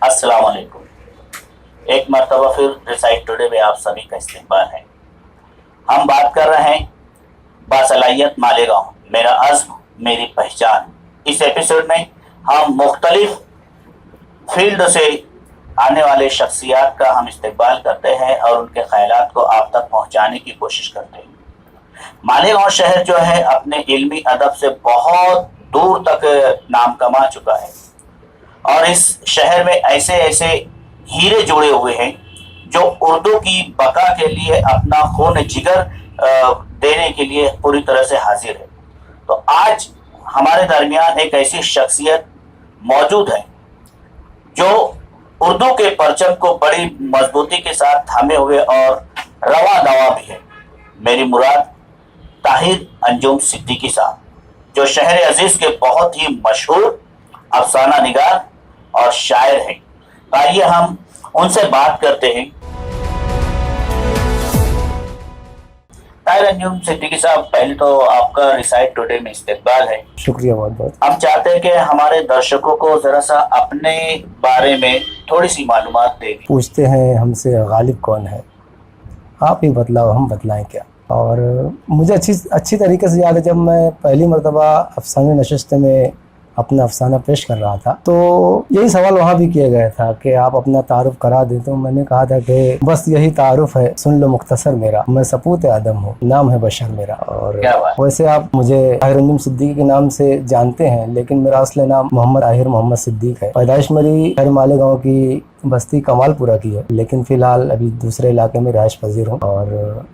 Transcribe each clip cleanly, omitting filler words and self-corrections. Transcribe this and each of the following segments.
अस्सलाम वालेकुम। एक मरतबा फिर रिसाइट टुडे में आप सभी का इस्तेमाल है। हम बात कर रहे हैं बासलाहियत मालेगांव, मेरा अज़्म मेरी पहचान। इस एपिसोड में हम मुख्तलिफ फील्ड से आने वाले शख्सियात का हम इस्तेमाल करते हैं और उनके ख्यालात को आप तक पहुंचाने की कोशिश करते हैं। मालेगांव शहर जो है अपने इल्मी अदब से बहुत दूर तक नाम कमा चुका है और इस शहर में ऐसे ऐसे हीरे जुड़े हुए हैं जो उर्दू की बका के लिए अपना खून जिगर देने के लिए पूरी तरह से हाजिर है। तो आज हमारे दरमियान एक ऐसी शख्सियत मौजूद है जो उर्दू के परचम को बड़ी मजबूती के साथ थामे हुए और रवा दवा भी है। मेरी मुराद ताहिर अंजुम सिद्दीकी साहब, जो शहर अजीज के बहुत ही मशहूर अफसाना निगार और शायर हैं। आइए हम उनसे बात करते हैं। ताहिर अंजुम सिद्दीकी साहब, पहले तो आपका रिसाइट टुडे में इस्तकबाल है। शुक्रिया बहुत बहुत। हम चाहते हैं कि हमारे दर्शकों को जरा सा अपने बारे में थोड़ी सी मालूमात दें। पूछते हैं हमसे गालिब कौन है, आप ही बतलाओ हम बतलाएं क्या। और मुझे अच्छी तरीके से याद है, जब मैं पहली मरतबा अफसाने नशिस्त में अपना अफसाना पेश कर रहा था तो यही सवाल वहाँ भी किया गया था कि आप अपना तारुफ करा दें। तो मैंने कहा था कि बस यही तारुफ है, सुन लो मुख्तसर मेरा, मैं सपूत आदम हूँ, नाम है बशर मेरा। और वैसे आप मुझे ताहिर अंजुम सिद्दीकी के नाम से जानते हैं, लेकिन मेरा असली नाम मोहम्मद ताहिर मोहम्मद सिद्दीक है। पैदाइश मेरी शहर मालेगांव की बस्ती कमालपुरा की है, लेकिन फ़िलहाल अभी दूसरे इलाके में रिहाइश पजीर हूँ। और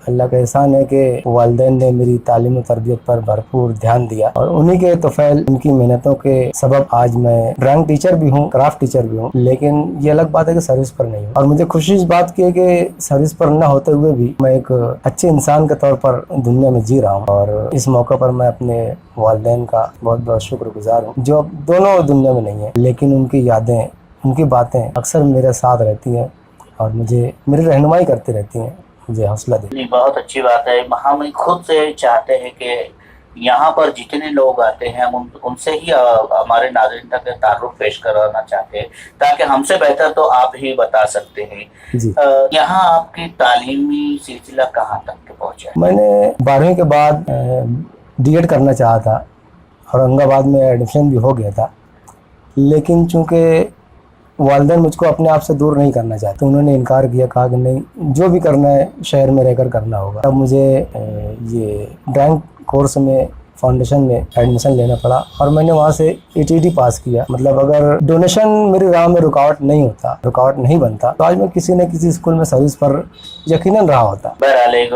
अल्लाह का एहसान है कि वालिदैन ने मेरी तालीम और तरबियत पर भरपूर ध्यान दिया और उन्हीं के तोफ़ैल, उनकी मेहनतों के सबब आज मैं ड्राइंग टीचर भी हूँ, क्राफ्ट टीचर भी हूँ। लेकिन ये अलग बात है कि सर्विस पर नहीं हूँ। और मुझे खुशी इस बात की है कि सर्विस पर न होते हुए भी मैं एक अच्छे इंसान के तौर पर दुनिया में जी रहा हूँ। और इस मौके पर मैं अपने वालिदैन का बहुत बहुत शुक्रगुजार हूँ, जो अब दोनों दुनिया में नहीं है, लेकिन उनकी यादें, उनकी बातें अक्सर मेरे साथ रहती हैं और मुझे मेरी रहनुमाई करती रहती हैं, मुझे हौसला देती। बहुत अच्छी बात है। हम खुद से चाहते हैं कि यहाँ पर जितने लोग आते हैं हम उनसे ही हमारे नाज़रीन तक तारुफ पेश कराना चाहते हैं, ताकि हमसे बेहतर तो आप ही बता सकते हैं। यहाँ आपकी तालीमी सिलसिला कहाँ तक के पहुँचा? मैंने 12वीं के बाद डीएड करना चाहा था, औरंगाबाद में एडमिशन भी हो गया था, लेकिन चूँकि वालिदैन मुझको अपने आप से दूर नहीं करना चाहते, तो उन्होंने इनकार किया, कहा कि नहीं, जो भी करना है शहर में रहकर करना होगा। तब मुझे ये ड्राइंग कोर्स में फाउंडेशन में एडमिशन लेना पड़ा और मैंने वहाँ से ETT पास किया। मतलब अगर डोनेशन मेरी राह में रुकावट नहीं बनता तो आज मैं किसी न किसी स्कूल में सर्विस पर यकीनन रहा होता। बहरहाल एक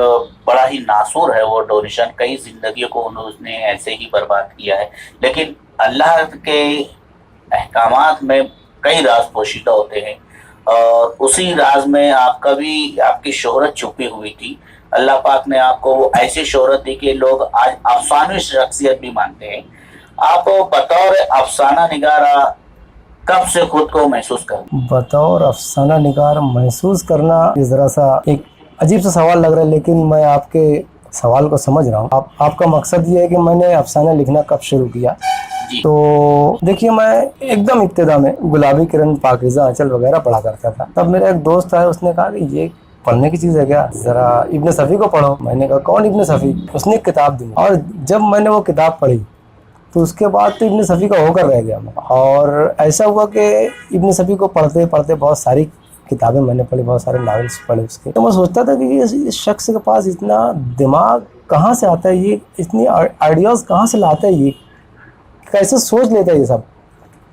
बड़ा ही नासूर है वो डोनेशन, कई जिंदगियों को उसने ऐसे ही बर्बाद किया है। लेकिन अल्लाह के अहकामात में कई राज पोशीदा होते हैं और उसी राज में आपकी शोहरत छुपी हुई थी। अल्लाह पाक ने आपको वो ऐसी शोहरत दी कि लोग आज अफसानी शख्सियत भी मानते हैं। आप बतौर अफसाना निगारा कब से खुद को महसूस करते? बतौर अफसाना निगार महसूस करना ज़रा सा एक अजीब सा सवाल लग रहा है, लेकिन मैं आपके सवाल को समझ रहा हूँ। आपका मकसद ये है कि मैंने अफसाना लिखना कब शुरू किया। तो देखिए, मैं एकदम इब्तिदा में गुलाबी किरण, पाकीज़ा आंचल वगैरह पढ़ा करता था। तब मेरा एक दोस्त आया, उसने कहा कि ये पढ़ने की चीज़ है क्या, ज़रा इब्न सफ़ी को पढ़ो। मैंने कहा कौन इब्न सफ़ी? उसने एक किताब दी और जब मैंने वो किताब पढ़ी तो उसके बाद तो इब्न सफ़ी का होकर रह गया मैं। और ऐसा हुआ कि इब्न सफ़ी को पढ़ते पढ़ते बहुत सारी किताबें मैंने पढ़ी, बहुत सारे नावल्स पढ़े उसके। तो मैं सोचता था कि इस शख्स के पास इतना दिमाग कहाँ से आता है, ये इतनी आइडियाज़ कहाँ से लाता है, ये कैसे सोच लेता है, ये सब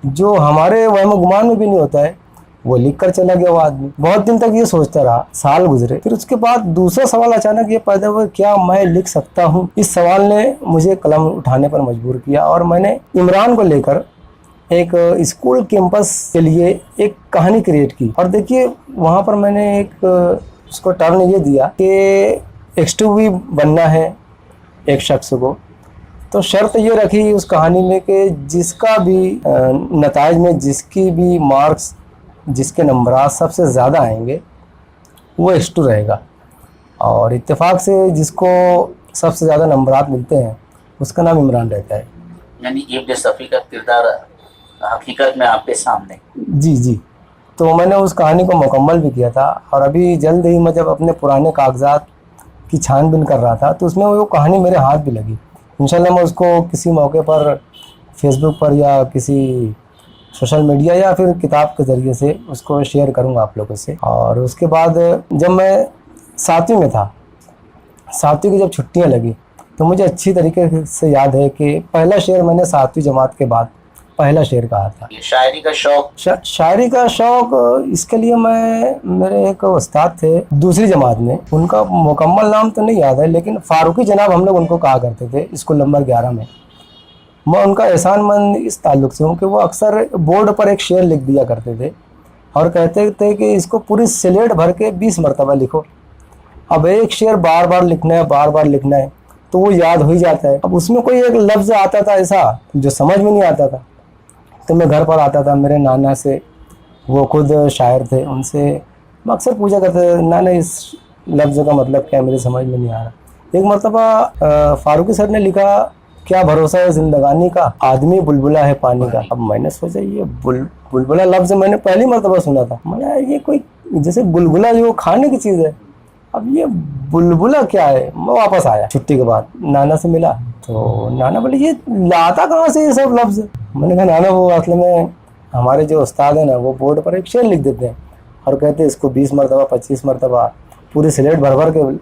जो हमारे वहम गुमान में भी नहीं होता है। वो लिख कर चला गया वो आदमी। बहुत दिन तक ये सोचता रहा, साल गुजरे। फिर उसके बाद दूसरा सवाल अचानक ये पैदा हुआ, क्या मैं लिख सकता हूँ? इस सवाल ने मुझे कलम उठाने पर मजबूर किया और मैंने इमरान को लेकर एक स्कूल कैंपस के लिए एक कहानी क्रिएट की। और देखिए, वहाँ पर मैंने एक उसको टर्न ये दिया कि XTV बनना है एक शख्स को। तो शर्त ये रखी उस कहानी में कि जिसका भी नताइज में जिसकी भी मार्क्स, जिसके नंबरात सबसे ज़्यादा आएंगे वो X2 रहेगा। और इत्तेफाक से जिसको सबसे ज़्यादा नंबरात मिलते हैं उसका नाम इमरान रहता है। यानी इब्न सफ़ी का किरदार हकीकत में आपके सामने? जी जी। तो मैंने उस कहानी को मुकम्मल भी किया था, और अभी जल्द ही मैं जब अपने पुराने कागजात की छानबीन कर रहा था तो उसमें वो कहानी मेरे हाथ भी लगी। इंशाल्लाह मैं उसको किसी मौके पर फेसबुक पर या किसी सोशल मीडिया या फिर किताब के ज़रिए से उसको शेयर करूँगा आप लोगों से। और उसके बाद जब मैं 7वीं में था, 7वीं की जब छुट्टियाँ लगी तो मुझे अच्छी तरीके से याद है कि पहला शेर मैंने 7वीं जमात के बाद पहला शेर कहा था। ये शायरी का शौक, शायरी का शौक इसके लिए मेरे एक उस्ताद थे दूसरी जमात में, उनका मुकम्मल नाम तो नहीं याद है, लेकिन फारूकी जनाब हम लोग उनको कहा करते थे स्कूल नंबर 11 में। मैं उनका एहसानमंद इस ताल्लुक से हूँ कि वो अक्सर बोर्ड पर एक शेर लिख दिया करते थे और कहते थे कि इसको पूरी स्लेट भर के 20 मरतबा लिखो। अब एक शेर बार बार लिखना है, बार बार लिखना है, तो वो याद हो ही जाता है। अब उसमें कोई एक लफ्ज़ आता था ऐसा जो समझ में नहीं आता था, तो मैं घर पर आता था मेरे नाना से, वो खुद शायर थे, उनसे मैं अक्सर पूछा करता था, नाना इस लफ्ज़ का मतलब क्या, मेरे समझ में नहीं आ रहा। एक मरतबा फारूकी सर ने लिखा, क्या भरोसा है जिंदगानी का, आदमी बुलबुला है पानी का। अब मैंने सोचा ये बुलबुला लफ्ज़ मैंने पहली मरतबा सुना था। मैंने ये कोई जैसे गुलगुला जो खाने की चीज़ है, अब ये बुलबुला क्या है। मैं वापस आया छुट्टी के बाद, नाना से मिला तो नाना बोले ये लाता कहाँ से ये सब लफ्ज़। मैंने कहा नाना वो असल में हमारे जो उस्ताद हैं ना, वो बोर्ड पर एक शेर लिख देते हैं और कहते हैं इसको 20 मरतबा 25 मरतबा पूरी स्लेट भर भर के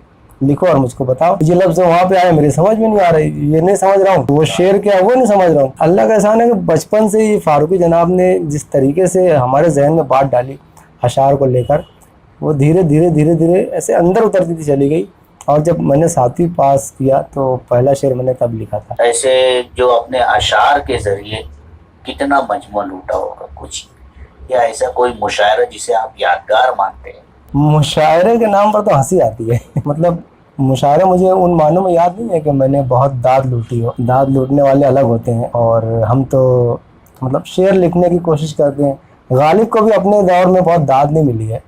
लिखो और मुझको बताओ। ये लफ्ज़ वहाँ पे आए, मेरी समझ में नहीं आ रही, ये नहीं समझ रहा हूँ, वो शेर क्या वो नहीं समझ रहा हूँ। अल्लाह का एहसान है कि बचपन से ही फारूकी जनाब ने जिस तरीके से हमारे जहन में बात डाली अशार को लेकर, वो धीरे धीरे ऐसे अंदर उतरती थी चली गई। और जब मैंने 7वीं पास किया तो पहला शेर मैंने तब लिखा था। ऐसे जो अपने अशार के जरिए कितना मजमू लूटा होगा कुछ, या ऐसा कोई मुशायरा जिसे आप यादगार मानते हैं? मुशायरे के नाम पर तो हंसी आती है मतलब मुशायरे मुझे उन मानों में याद नहीं है कि मैंने बहुत दाद लूटी हो। दाद लूटने वाले अलग होते हैं और हम तो मतलब शेर लिखने की कोशिश करते हैं। गालिब को भी अपने दौर में बहुत दाद नहीं मिली है,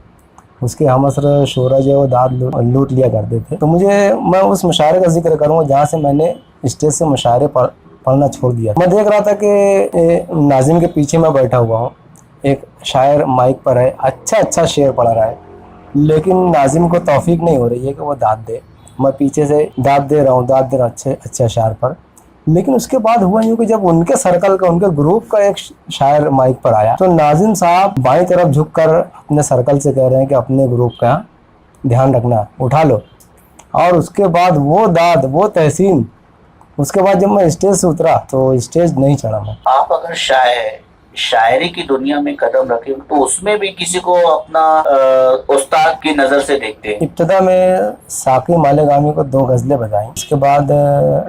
उसके हमअसर शोरा जो है वो दाद लूट लिया करते थे। तो मैं उस मुशायरे का जिक्र करूँगा जहाँ से मैंने स्टेज से मुशायरे पढ़ना छोड़ दिया। मैं देख रहा था कि नाजिम के पीछे मैं बैठा हुआ हूँ, एक शायर माइक पर है, अच्छा शेर पढ़ रहा है, लेकिन नाजिम को तौफीक नहीं हो रही है कि वो दाद दे। मैं पीछे से दाद दे रहा हूँ अच्छे शायर पर। लेकिन उसके बाद हुआ यूँ कि जब उनके सर्कल का, उनके ग्रुप का एक शायर माइक पर आया तो नाजिम साहब बाईं तरफ झुककर अपने सर्कल से कह रहे हैं कि अपने ग्रुप का ध्यान रखना, उठा लो। और उसके बाद वो दाद, वो तहसीन, उसके बाद जब मैं स्टेज से उतरा तो स्टेज नहीं चढ़ा मैं। आप अगर शायरी की दुनिया में कदम रखे तो उसमें भी किसी को अपना उस्ताद की नजर से देखते हैं? इब्तदा में साकी मालेगामी को 2 गज़लें बजाई, उसके बाद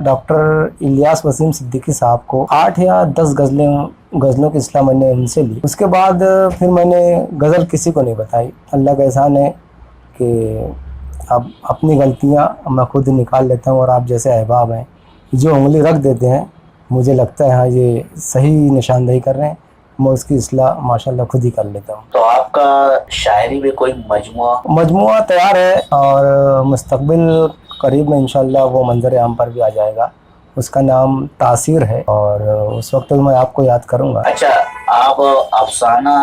डॉक्टर इलियास वसीम सिद्दीकी साहब को 8 या 10 गज़लों की इस्लाह मैंने उनसे ली। उसके बाद फिर मैंने गज़ल किसी को नहीं बताई। अल्लाह का एहसान है कि अब अपनी गलतियाँ मैं खुद निकाल लेता हूँ और आप जैसे अहबाब हैं जो उंगली रख देते हैं, मुझे लगता है हाँ ये सही निशानदेही कर रहे हैं, मैं उसकी इस्लाह माशाल्लाह खुद ही कर लेता हूँ। तो आपका शायरी में कोई मजमुआ तैयार है और मुस्तकबिल करीब में इंशाल्लाह वो मंजर आम पर भी आ जाएगा। उसका नाम तासीर है और उस वक्त मैं आपको याद करूँगा। अच्छा, आप अफसाना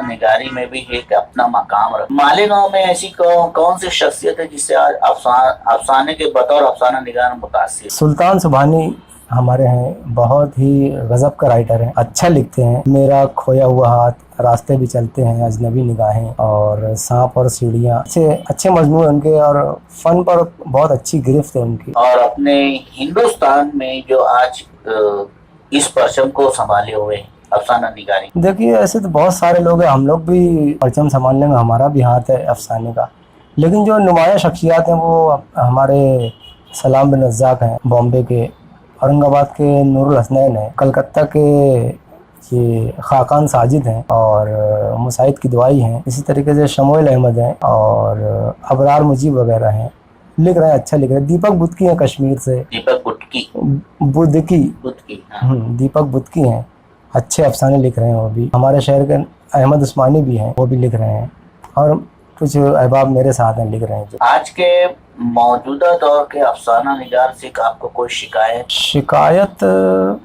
निगारी में भी एक अपना मकाम रख। मालेगांव में ऐसी कौन सी शख्सियत है जिससे आज अफसाने के बतौर अफसाना निगार मुतासिर? सुल्तान सुबहानी हमारे हैं, बहुत ही गजब का राइटर हैं, अच्छा लिखते हैं। मेरा खोया हुआ हाथ, रास्ते भी चलते हैं, अजनबी निगाहें और सांप और सीढ़ियाँ, अच्छे मजमून उनके और फन पर बहुत अच्छी गिरफ्त है उनकी। और अपने हिंदुस्तान में जो आज इस परचम को संभाले हुए अफसाना निगारी, देखिए ऐसे तो बहुत सारे लोग हैं, हम लोग भी परचम संभालने में हमारा भी हाथ है अफसाने का, लेकिन जो नुमाया शख्सियात हैं वो हमारे सलाम बिन रज़्ज़ाक़ हैं बॉम्बे के, औरंगाबाद के नूरुल हसनैन हैं, कलकत्ता के ये खाकान साजिद हैं और मुसाइद की दुआई हैं, इसी तरीके से शमोइल अहमद हैं और अबरार मुजीब वगैरह हैं, लिख रहे हैं, अच्छा लिख रहे हैं। दीपक बुदकी हैं कश्मीर से, दीपक बुदकी हैं, अच्छे अफसाने लिख रहे हैं वो भी। हमारे शहर के अहमद उस्मानी भी हैं, वो भी लिख रहे हैं। और कुछ अहबाब मेरे साथ हैं, लिख रहे हैं जो। आज के मौजूदा दौर के अफसाना निगार से आपको कोई शिकायत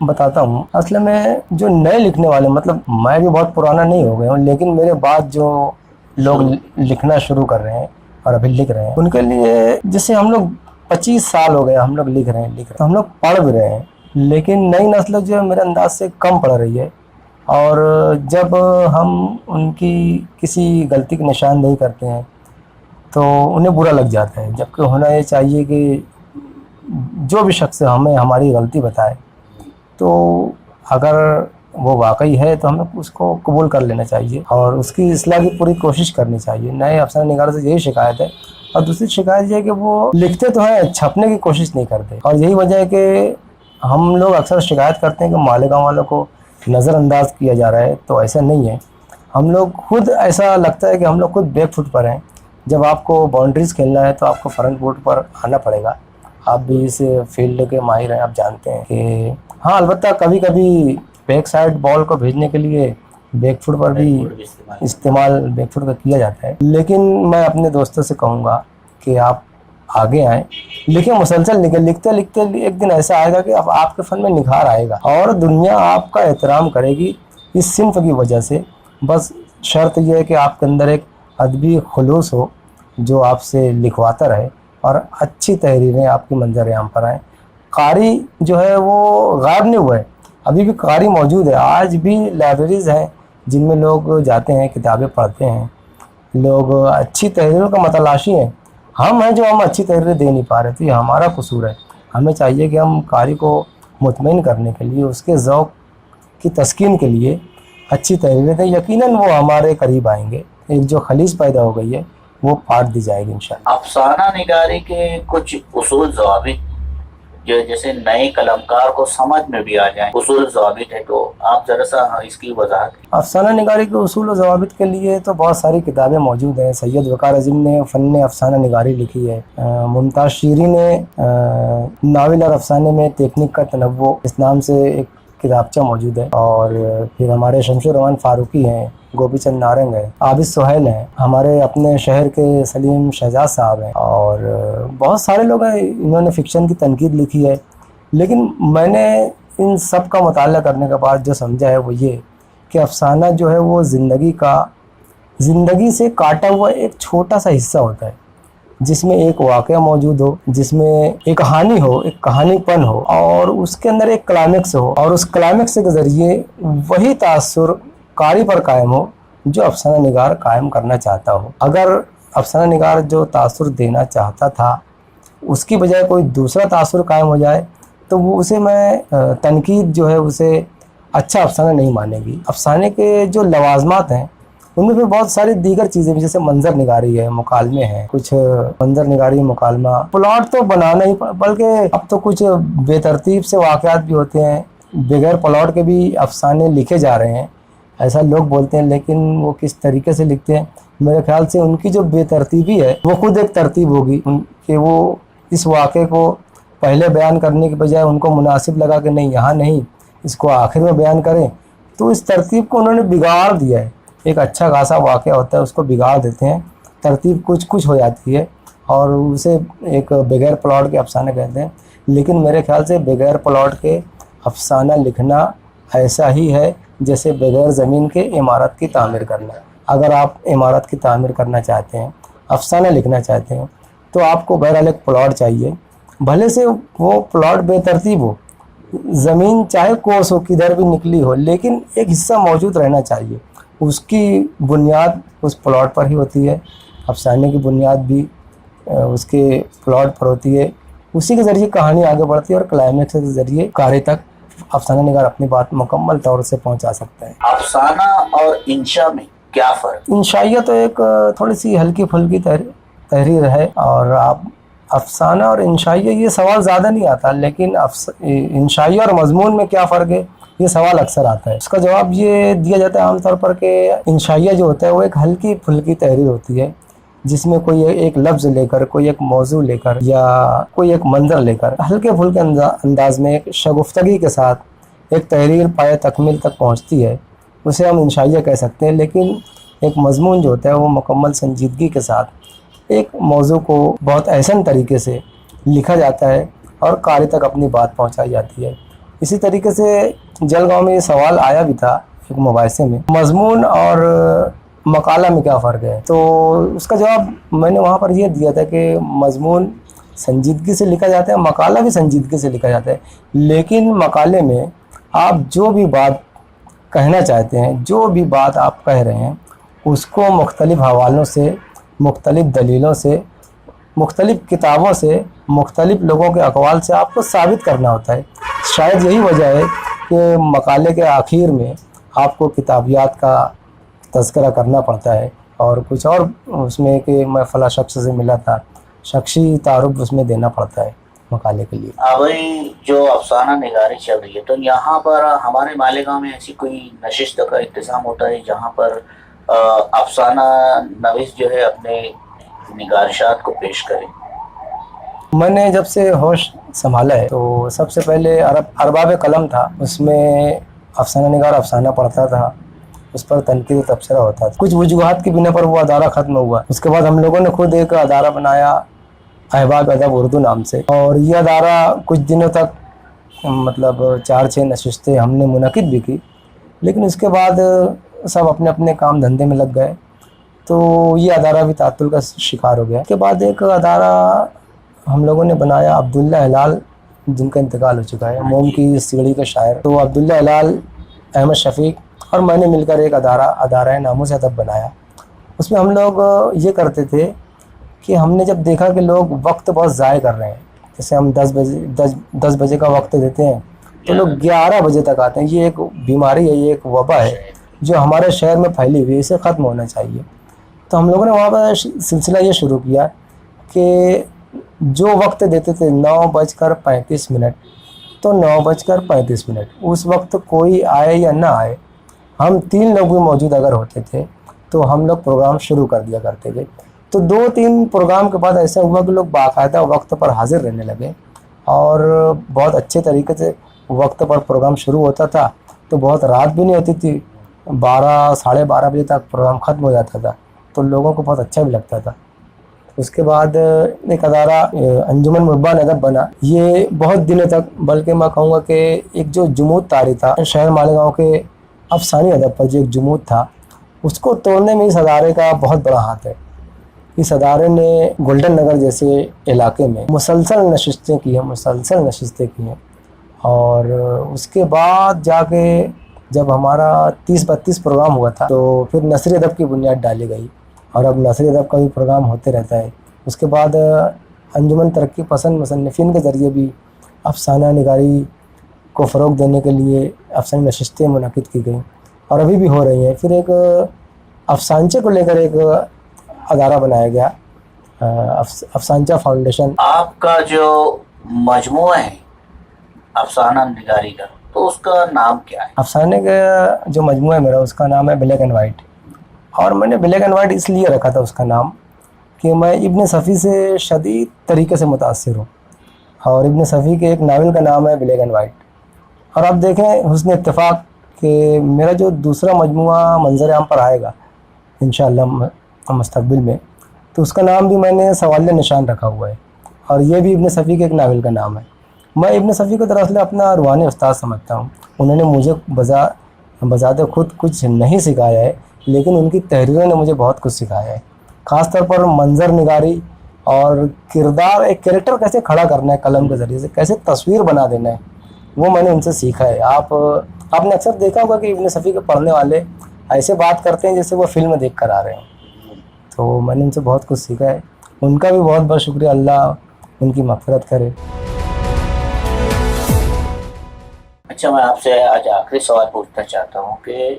बताता हूँ। असल में जो नए लिखने वाले, मतलब मैं भी बहुत पुराना नहीं हो गया हूँ, लेकिन मेरे बाद जो लोग लिखना शुरू कर रहे हैं और अभी लिख रहे हैं, उनके लिए, जैसे हम लोग 25 साल हो गए हम लोग लिख रहे हैं, तो हम लोग पढ़ भी रहे हैं, लेकिन नई नस्ल जो है मेरे अंदाज से कम पढ़ रही है। और जब हम उनकी किसी गलती की निशानदेही करते हैं तो उन्हें बुरा लग जाता है, जबकि होना ये चाहिए कि जो भी शख्स हमें हमारी गलती बताए तो अगर वो वाकई है तो हमें उसको कबूल कर लेना चाहिए और उसकी इस्लाह की पूरी कोशिश करनी चाहिए। नए अफसाना निगार से यही शिकायत है। और दूसरी शिकायत ये है कि वो लिखते तो हैं, छपने की कोशिश नहीं करते, और यही वजह है कि हम लोग अक्सर शिकायत करते हैं कि मालेगांव वालों को नज़रअंदाज किया जा रहा है, तो ऐसा नहीं है। हम लोग खुद, ऐसा लगता है कि हम लोग खुद बैक फुट पर हैं। जब आपको बाउंड्रीज खेलना है तो आपको फ्रंट फुट पर आना पड़ेगा। आप भी इस फील्ड के माहिर हैं, आप जानते हैं कि हाँ, अलबत्ता कभी कभी बैक साइड बॉल को भेजने के लिए बैक फुट पर भी इस्तेमाल बैक फुट का किया जाता है। लेकिन मैं अपने दोस्तों से कहूँगा कि आप आगे आएँ, लिखें, मुसलसल लिखें। लिखते लिखते एक दिन ऐसा आएगा कि अब आपके फ़न में निखार आएगा और दुनिया आपका एहतराम करेगी इस सिन्फ की वजह से। बस शर्त यह है कि आपके अंदर एक अदबी खुलूस हो जो आपसे लिखवाता रहे और अच्छी तहरीरें आपकी मंजर आम पर आएँ। कारी जो है वो गायब नहीं हुआ है, अभी भी कारी मौजूद है। आज भी लाइब्रेरीज़ हैं जिनमें लोग जाते हैं, किताबें पढ़ते हैं, लोग अच्छी तहरीरों का मतलाशी हैं। हम हैं जो हम अच्छी तहरीरें दे नहीं पा रहे, तो ये हमारा कसूर है। हमें चाहिए कि हम कारी को मुतमईन करने के लिए, उसके ज़ौक़ की तस्कीन के लिए अच्छी तहरीरें दें। यकीनन वो हमारे करीब आएंगे। एक जो खलीज पैदा हो गई है वो पाट दी जाएगी इंशाअल्लाह। अफसाना निगारी के कुछ उसूल ज़वाबित जो जैसे नए कलमकार को समझ में भी आ जाए, उसूल ज़वाबित है, तो आप ज़रा सा इसकी वजाहत। अफसाना निगारी के उसूल और ज़वाबित के लिए तो बहुत सारी किताबें मौजूद हैं। सैयद वक़ार अज़ीम ने फ़न अफसाना निगारी लिखी है। मुमताज़ शीरी ने नावल और अफसाने में तकनीक का तनव्वुअ, इस नाम से एक किताबचा मौजूद है। और फिर हमारे शमशुर रहमान फ़ारूकी हैं, गोपी चंद नारंग है, आबिद सुहैल हैं, हमारे अपने शहर के सलीम शहजाद साहब हैं, और बहुत सारे लोग हैं। इन्होंने फ़िक्शन की तनकीद लिखी है। लेकिन मैंने इन सब का मुताला करने के बाद जो समझा है वो ये कि अफसाना जो है वो ज़िंदगी से काटा हुआ एक छोटा सा हिस्सा होता है, जिसमें एक वाक़या मौजूद हो, जिसमें एक कहानी हो, एक कहानीपन हो, और उसके अंदर एक क्लाइमेक्स हो, और उस क्लाइमेक्स के ज़रिए वही तासुर कारी पर कायम हो जो अफसाना निगार कायम करना चाहता हो। अगर अफसाना निगार जो तासुर देना चाहता था उसकी बजाय कोई दूसरा तासुर कायम हो जाए तो वो उसे मैं तनकीद जो है उसे अच्छा अफसाना नहीं मानेगी। अफसाने के जो लवाजमात हैं उनमें फिर बहुत सारी दीगर चीज़ें भी, जैसे मंजर निगारी है, मुकालमे हैं, कुछ मंजर निगारी, मुकालमा, प्लॉट तो बनाना ही, बल्कि अब तो कुछ बेतरतीब से वाक़यात भी होते हैं, बगैर प्लॉट के भी अफसाने लिखे जा रहे हैं, ऐसा लोग बोलते हैं। लेकिन वो किस तरीके से लिखते हैं, मेरे ख्याल से उनकी जो बेतरतीबी है वो खुद एक तरतीब होगी कि वो इस वाक़े को पहले बयान करने के बजाय उनको मुनासिब लगा कि नहीं, यहाँ नहीं, इसको आखिर में बयान करें, तो इस तरतीब को उन्होंने बिगाड़ दिया है। एक अच्छा खासा वाक़या होता है उसको बिगाड़ देते हैं, तरतीब कुछ हो जाती है और उसे एक बगैर प्लॉट के अफसाने कहते हैं। लेकिन मेरे ख्याल से बगैर प्लॉट के अफसाना लिखना ऐसा ही है जैसे बगैर ज़मीन के इमारत की तामीर करना। अगर आप इमारत की तामीर करना चाहते हैं, अफसाना लिखना चाहते हैं, तो आपको बहरहाल एक प्लॉट चाहिए, भले से वो प्लॉट बेतरतीब हो, ज़मीन चाहे कोस हो, किधर भी निकली हो, लेकिन एक हिस्सा मौजूद रहना चाहिए। उसकी बुनियाद उस प्लॉट पर ही होती है। अफसाने की बुनियाद भी उसके प्लॉट पर होती है। उसी के ज़रिए कहानी आगे बढ़ती है और क्लाइमेक्स के ज़रिए कारी तक अफसाना निगार अपनी बात मुकम्मल तौर से पहुंचा सकता है। अफसाना और इंशा में क्या फ़र्क? इंशाइया तो एक थोड़ी सी हल्की फुल्की तहरीर है, और आप अफसाना और इंशाइया, ये सवाल ज़्यादा नहीं आता, लेकिन इंशाइया और मजमून में क्या फ़र्क है ये सवाल अक्सर आता है। उसका जवाब ये दिया जाता है आमतौर पर कि इंशाइया जो होता है वो एक हल्की फुल्की तहरीर होती है, जिसमें कोई एक लफ्ज़ लेकर, कोई एक मौजू लेकर या कोई एक मंजर लेकर हल्के फुल्के अंदाज में एक शगुफ्तगी के साथ एक तहरीर पाए तकमील तक पहुंचती है, उसे हम इंशाइया कह सकते हैं। लेकिन ایک مضمون جو ہوتا ہے وہ مکمل سنجیدگی کے ساتھ ایک موضوع کو بہت احسن طریقے سے لکھا جاتا ہے اور قاری تک اپنی بات پہنچائی جاتی ہے. اسی طریقے سے جلگاؤں میں یہ سوال آیا بھی تھا ایک مباحثے میں، مضمون اور مقالہ میں کیا فرق ہے؟ تو اس کا جواب میں نے وہاں پر یہ دیا تھا کہ مضمون سنجیدگی سے لکھا جاتا ہے، مقالہ بھی سنجیدگی سے لکھا جاتا ہے، لیکن مقالے میں آپ جو بھی بات کہنا چاہتے ہیں، جو بھی بات آپ کہہ رہے ہیں، اس کو مختلف حوالوں سے، مختلف دلیلوں سے، مختلف کتابوں سے، مختلف لوگوں کے اقوال سے آپ کو ثابت کرنا ہوتا ہے. شاید یہی وجہ ہے کہ مقالے کے آخر میں آپ کو کتابیات کا تذکرہ کرنا پڑتا ہے اور کچھ اور اس میں کہ میں فلاں شخص سے ملا تھا، شخصی تعارف اس میں دینا پڑتا ہے مقالے کے لیے. ابھی جو افسانہ نگاری چل رہی ہے تو یہاں پر ہمارے مالیگاؤں میں ایسی کوئی نشست کا انتظام ہوتا ہے جہاں پر افسانہ نویس جو ہے اپنے نگارشات کو پیش کرے؟ میں نے جب سے ہوش سنبھالا ہے تو سب سے پہلے ارباب قلم تھا، اس میں افسانہ نگار افسانہ پڑھتا تھا، اس پر تنقید و تبصرہ ہوتا تھا. کچھ وجوہات کی بنا پر وہ ادارہ ختم ہوا. اس کے بعد ہم لوگوں نے خود ایک ادارہ بنایا احباب ادب اردو نام سے، اور یہ ادارہ کچھ دنوں تک مطلب 4-6 نشستیں ہم نے منعقد بھی کی، لیکن اس کے بعد سب اپنے اپنے کام دھندے میں لگ گئے تو یہ ادارہ بھی تعطل کا شکار ہو گیا. اس کے بعد ایک ادارہ ہم لوگوں نے بنایا عبداللہ ہلال، جن کا انتقال ہو چکا ہے، موم کی سیڑھی کے شاعر، تو عبداللہ ہلال، احمد شفیق اور میں نے مل کر ایک ادارہ ناموس ادب بنایا. اس میں ہم لوگ یہ کرتے تھے کہ ہم نے جب دیکھا کہ لوگ وقت بہت ضائع کر رہے ہیں، جیسے ہم 10 بجے کا وقت دیتے ہیں تو لوگ 11 بجے تک آتے ہیں. یہ ایک بیماری ہے، یہ ایک وبا ہے جو ہمارے شہر میں پھیلی ہوئی ہے، اسے ختم ہونا چاہیے. تو ہم لوگوں نے وہاں پر سلسلہ یہ شروع کیا کہ جو وقت دیتے تھے 9:35 تو 9:35 اس وقت کوئی آئے یا نہ آئے، ہم 3 لوگ بھی موجود اگر ہوتے تھے تو ہم لوگ پروگرام شروع کر دیا کرتے تھے. تو 2-3 پروگرام کے بعد ایسا ہوا کہ لوگ باقاعدہ وقت پر حاضر رہنے لگے اور بہت اچھے طریقے سے وقت پر پروگرام شروع ہوتا تھا. تو بہت رات بھی نہیں ہوتی تھی، 12-12:30 بجے تک پروگرام ختم ہو جاتا تھا، تو لوگوں کو بہت اچھا بھی لگتا تھا. اس کے بعد ایک ادارہ انجمن محبان ادب بنا. یہ بہت دنوں تک، بلکہ میں کہوں گا کہ ایک جو جمود طاری تھا شہر مالیگاؤں کے افسانی ادب پر، جو ایک جمود تھا، اس کو توڑنے میں اس ادارے کا بہت بڑا ہاتھ ہے. اس ادارے نے گولڈن نگر جیسے علاقے میں مسلسل نشستیں کی ہیں اور اس کے بعد جا کے جب ہمارا 30-32 پروگرام ہوا تھا تو پھر نثری ادب کی بنیاد ڈالی گئی اور اب نثری ادب کا بھی پروگرام ہوتے رہتا ہے. اس کے بعد انجمن ترقی پسند مصنفین کے ذریعے بھی افسانہ نگاری کو فروغ دینے کے لیے افسانہ نشستیں منعقد کی گئیں اور ابھی بھی ہو رہی ہیں. پھر ایک افسانچے کو لے کر ایک ادارہ بنایا گیا، افسانچہ فاؤنڈیشن. آپ کا جو مجموعہ ہے افسانہ نگاری کا، تو اس کا نام کیا ہے؟ افسانے کا جو مجموعہ ہے میرا، اس کا نام ہے بلیک اینڈ وائٹ. اور میں نے بلیک اینڈ وائٹ اس لیے رکھا تھا اس کا نام کہ میں ابن صفی سے شدید طریقے سے متاثر ہوں، اور ابن صفی کے ایک ناول کا نام ہے بلیک اینڈ وائٹ. اور اب دیکھیں حسن اتفاق کہ میرا جو دوسرا مجموعہ منظر عام پر آئے گا انشاءاللہ مستقبل میں، تو اس کا نام بھی میں نے سوالیہ نشان رکھا ہوا ہے، اور یہ بھی ابن صفی کے ایک ناول کا نام ہے. میں ابن صفی کو دراصل اپنا روحانی استاد سمجھتا ہوں. انہوں نے مجھے بذات خود کچھ نہیں سکھایا ہے، لیکن ان کی تحریروں نے مجھے بہت کچھ سکھایا ہے، خاص طور پر منظر نگاری اور کردار، ایک کریکٹر کیسے کھڑا کرنا ہے قلم کے ذریعے سے، کیسے تصویر بنا دینا ہے، وہ میں نے ان سے سیکھا ہے. آپ نے اکثر دیکھا ہوگا کہ ابن صفی کے پڑھنے والے ایسے بات کرتے ہیں جیسے وہ فلم دیکھ کر آ رہے ہیں. تو میں نے ان سے بہت کچھ سیکھا ہے. ان کا بھی بہت بہت شکریہ، اللہ ان کی مغفرت کرے. اچھا، میں آپ سے آج آخری سوال پوچھنا چاہتا ہوں کہ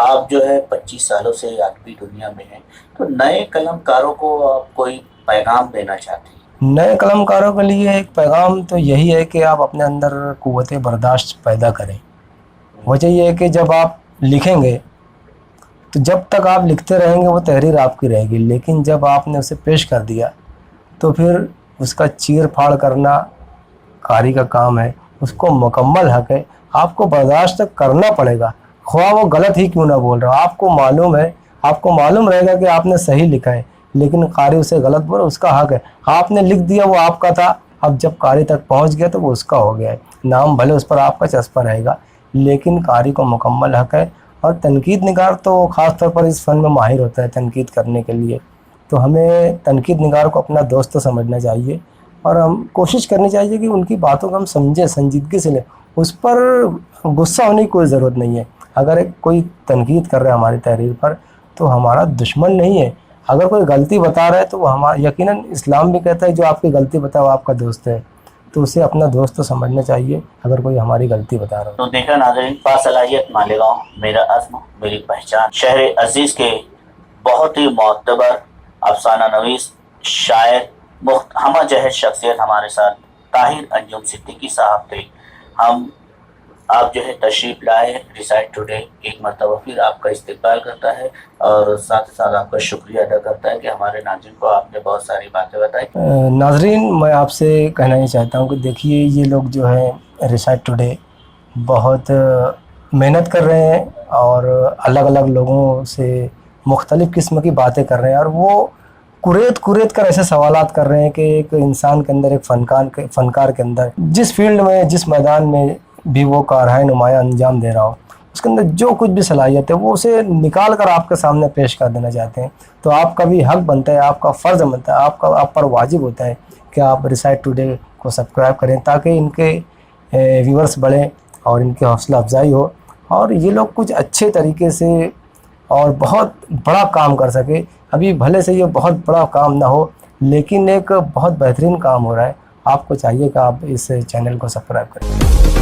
آپ جو ہے 25 سالوں سے ادبی دنیا میں ہیں، تو نئے قلم کاروں کو آپ کوئی پیغام دینا چاہتے ہیں؟ نئے قلم کاروں کے لیے ایک پیغام تو یہی ہے کہ آپ اپنے اندر قوت برداشت پیدا کریں. وجہ یہ ہے کہ جب آپ لکھیں گے تو جب تک آپ لکھتے رہیں گے وہ تحریر آپ کی رہے گی، لیکن جب آپ نے اسے پیش کر دیا تو پھر اس کا چیر پھاڑ کرنا قاری کا کام ہے، اس کو مکمل حق ہے. آپ کو برداشت کرنا پڑے گا، خواہ وہ غلط ہی کیوں نہ بول رہا ہو. آپ کو معلوم ہے آپ کو معلوم رہے گا کہ آپ نے صحیح لکھا ہے لیکن قاری اسے غلط بولا، اس کا حق ہے. آپ نے لکھ دیا وہ آپ کا تھا، اب جب قاری تک پہنچ گیا تو وہ اس کا ہو گیا ہے. نام بھلے اس پر آپ کا چسپا رہے گا لیکن قاری کو مکمل حق ہے. اور تنقید نگار تو خاص طور پر اس فن میں ماہر ہوتا ہے تنقید کرنے کے لیے. تو ہمیں تنقید نگار کو اپنا دوست سمجھنا چاہیے اور ہم کوشش کرنی چاہیے کہ ان کی باتوں کو ہم سمجھیں، سنجیدگی سے لیں. اس پر غصہ ہونے کی کوئی ضرورت نہیں ہے. اگر کوئی تنقید کر رہا ہے ہماری تحریر پر تو ہمارا دشمن نہیں ہے. اگر کوئی غلطی بتا رہا ہے تو وہ ہمارا، یقیناً اسلام بھی کہتا ہے جو آپ کی غلطی بتائے وہ آپ کا دوست ہے، تو اسے اپنا دوست سمجھنا چاہیے اگر کوئی ہماری غلطی بتا رہا ہو. تو دیکھا ناظرین، باصلاحیت مالیگاؤں، میرا عزم میری پہچان، شہر عزیز کے بہت ہی معتبر افسانہ نویس شاعر ہمہ جہت شخصیت ہمارے ساتھ طاہر انجم صدیقی صاحب تھے. ہم آپ جو ہے تشریف لائے ریسائٹ ٹوڈے، ایک مرتبہ پھر آپ کا استقبال کرتا ہے اور ساتھ ساتھ آپ کا شکریہ ادا کرتا ہے کہ ہمارے ناظرین کو آپ نے بہت ساری باتیں بتائی. ناظرین، میں آپ سے کہنا یہ چاہتا ہوں کہ دیکھیے یہ لوگ جو ہیں ریسائٹ ٹوڈے بہت محنت کر رہے ہیں اور الگ الگ لوگوں سے مختلف قسم کی باتیں کر رہے ہیں اور وہ کریت کر ایسے سوالات کر رہے ہیں کہ ایک انسان کے اندر، ایک فنکار کے اندر جس فیلڈ میں، جس میدان میں بھی وہ کارہائے نمایاں انجام دے رہا ہو، اس کے اندر جو کچھ بھی صلاحیت ہے وہ اسے نکال کر آپ کے سامنے پیش کر دینا چاہتے ہیں. تو آپ کا بھی حق بنتا ہے، آپ کا فرض بنتا ہے، آپ پر واجب ہوتا ہے کہ آپ ریسائٹ ٹوڈے کو سبسکرائب کریں تاکہ ان کے ویورز بڑھیں اور ان کی حوصلہ افزائی ہو اور یہ لوگ کچھ اچھے طریقے سے اور بہت بڑا کام کر سکے. ابھی بھلے سے یہ بہت بڑا کام نہ ہو لیکن ایک بہت بہترین کام ہو رہا ہے. آپ کو چاہیے کہ آپ اس چینل کو سبسکرائب کریں.